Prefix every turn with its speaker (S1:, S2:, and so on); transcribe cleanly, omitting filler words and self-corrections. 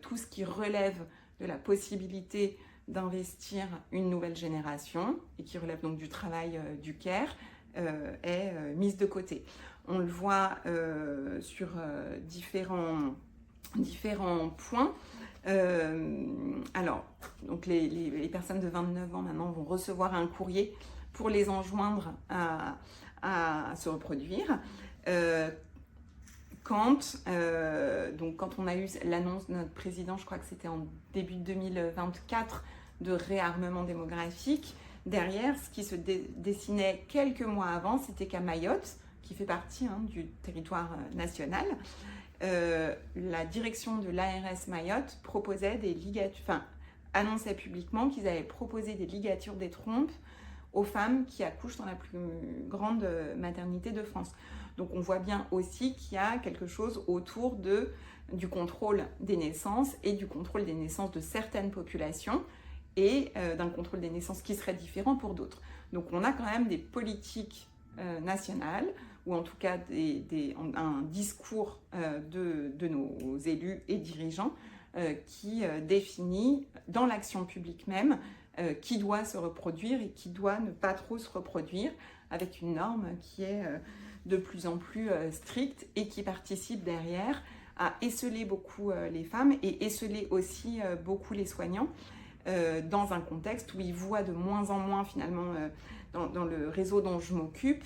S1: tout ce qui relève de la possibilité d'investir une nouvelle génération et qui relève donc du travail du care est mise de côté. On le voit sur différents points. Alors, donc les personnes de 29 ans maintenant vont recevoir un courrier pour les enjoindre à se reproduire. Quand on a eu l'annonce de notre président, je crois que c'était en début 2024, de réarmement démographique, derrière, ce qui se dessinait quelques mois avant, c'était qu'à Mayotte, qui fait partie du territoire national, la direction de l'ARS Mayotte proposait des ligatures, annonçait publiquement qu'ils avaient proposé des ligatures des trompes aux femmes qui accouchent dans la plus grande maternité de France. Donc on voit bien aussi qu'il y a quelque chose autour du contrôle des naissances et du contrôle des naissances de certaines populations et d'un contrôle des naissances qui serait différent pour d'autres. Donc on a quand même des politiques nationales, ou en tout cas un discours de nos élus et dirigeants qui définit dans l'action publique même qui doit se reproduire et qui doit ne pas trop se reproduire, avec une norme qui est de plus en plus stricte et qui participe derrière à esseler beaucoup les femmes et esseler aussi beaucoup les soignants dans un contexte où ils voient de moins en moins finalement dans le réseau dont je m'occupe,